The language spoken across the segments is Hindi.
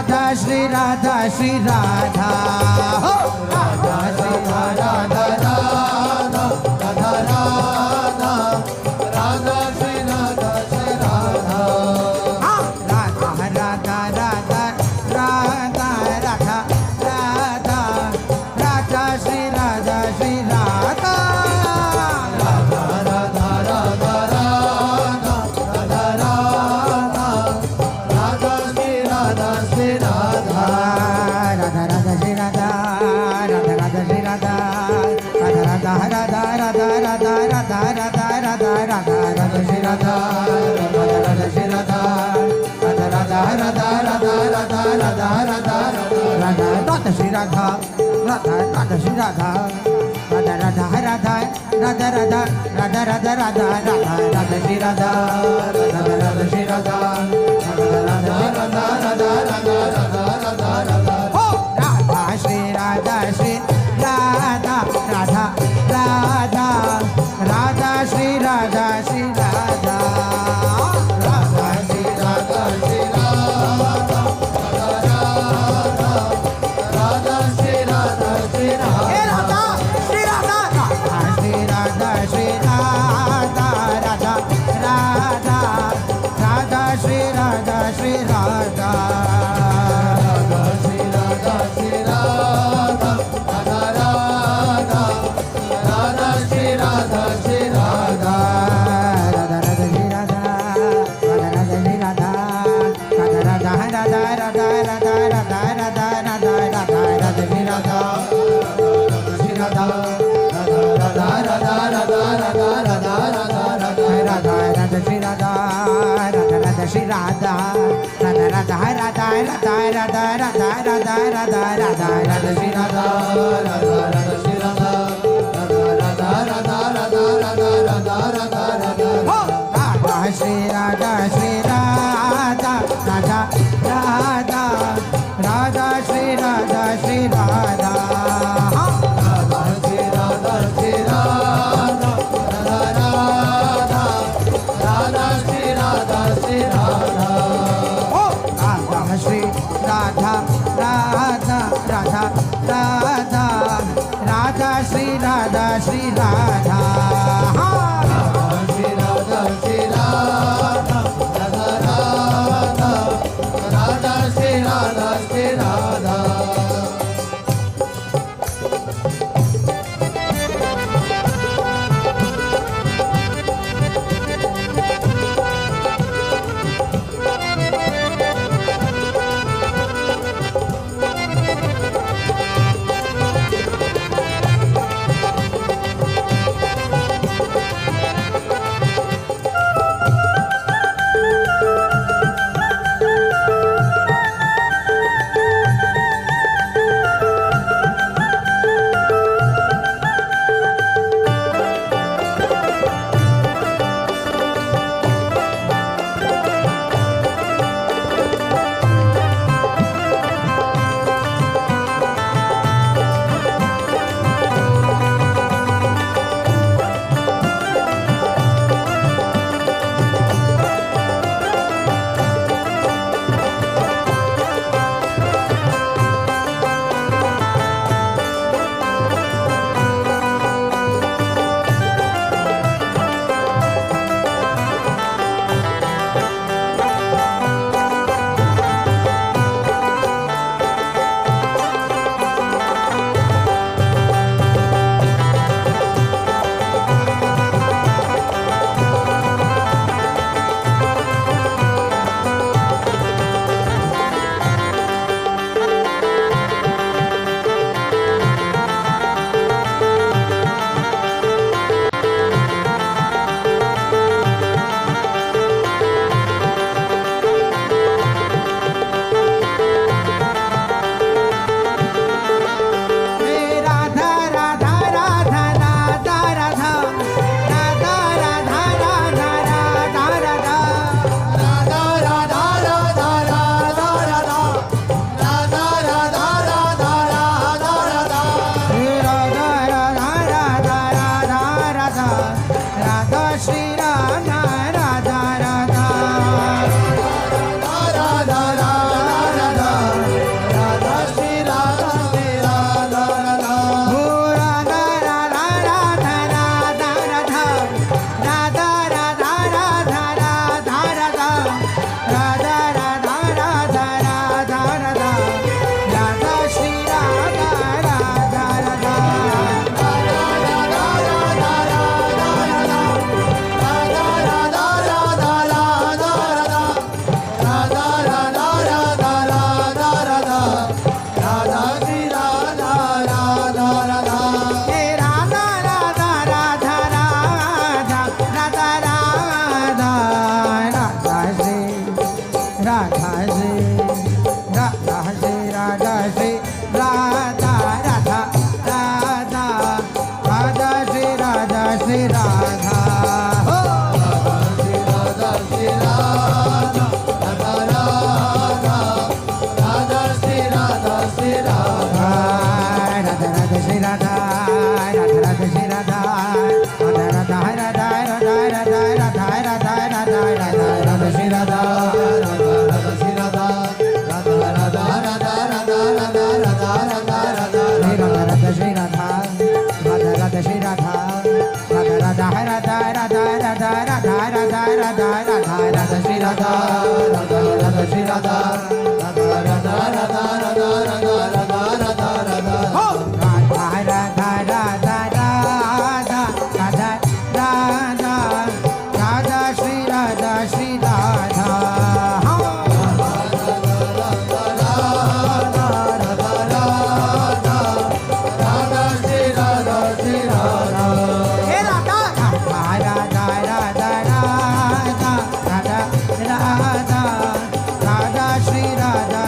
राधा श्री राधा श्री राधा हो राधा श्री राधा राधा राधा राधा राधा श्री राधा श्री राधा राधा राधा राधा राधा राधा राधा राधा श्री राधा श्री राधा राधा राधा राधा राधा राधा राधा राधा श्री राधा श्री राधा राधा राधा श्री राधा राधा राधा श्री राधा राधा राधा राधा राधा राधा राधा राधा राधा राधा राधा श्री राधा राधा राधा श्री राधा राधा राधा राधा राधा राधा राधा राधा राधा राधा श्री राधा राधा राधा श्री राधा राधा राधा राधा राधा राधा राधा राधा राधा राधा राधा श्री राधा राधा राधा श्री राधा राधा राधा राधा राधा राधा राधा राधा राधा हो राधा श्री राधा श्री राधा राधा राधा राधा श्री राधा श्री राधा राधा श्री राधा श्री राधा राधा राधा श्री राधा श्री राधा राधा श्री राधा राधा श्री राधा श्री राधा राधा राधा राधा श्री राधा श्री राधा राधा श्री राधा श्री राधा राधा राधा राधा श्री राधा श्री राधा राधा राधा श्री राधा राधा राधा श्री राधा राधा राधा राधा राधा राधा राधा राधा राधा राधा राधा श्री राधा श्री राधा राधा राधा राधा राधा राधा राधा राधा राधा राधा राधा श्री राधा राधा राधा श्री राधा राधा राधा राधा राधा राधा राधा राधा राधा राधा राधा श्री राधा राधा राधा श्री राधा राधा राधा राधा राधा राधा राधा राधा राधा हो राधा श्री राधा श्री राधा राधा राधा राधा श्री राधा श्री राधा राधा श्री राधा श्री राधा राधा राधा राधा श्री राधा श्री राधा हो राधा श्री राधा राधा राधा राधा राधा श्री राधा श्री राधा राधा श्री राधा श्री राधा राधा राधा राधा श्री राधा श्री राधा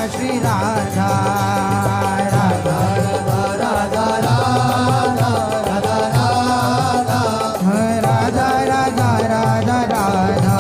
श्री राधा राधा राधा राधा राधा राधा राधा राधा राधा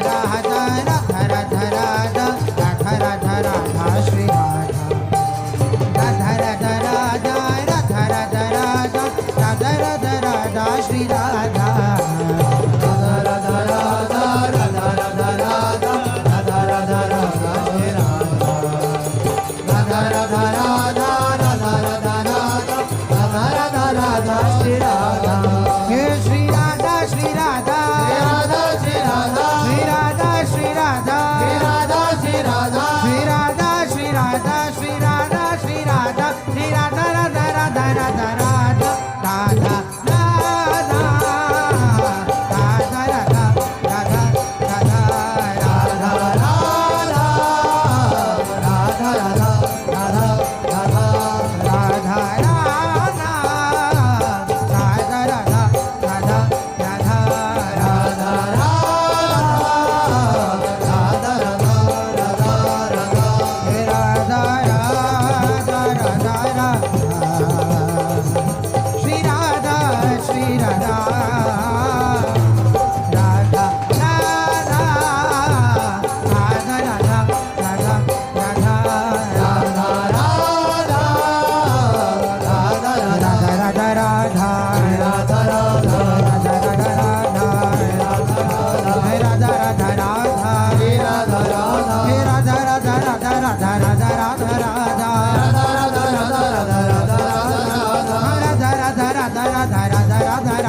राधा राधा राधा राधा राधा राधा राधा श्री राधा राधा राधा राधा राधा राधा राधा राधा राधा श्री राधा राधा राधा राधा राधा राधा राधा राधा राधा श्री राधा राधा राधा राधा राधा राधा राधा राधा राधा राधा श्री राधा हे श्री राधा श्री राधा श्री राधा श्री राधा श्री राधा श्री राधा श्री राधा श्री राधा श्री राधा श्री राधा श्री राधा श्री राधा राधा राधा राधा राधा राधा राधा राधा राधा राधा राधा राधा राधा राधा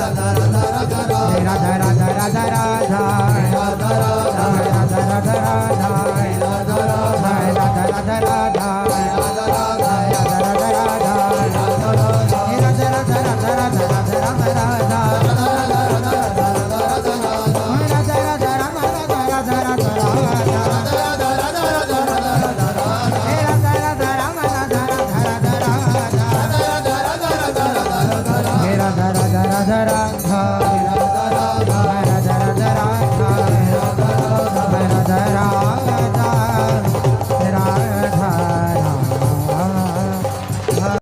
राधा राधा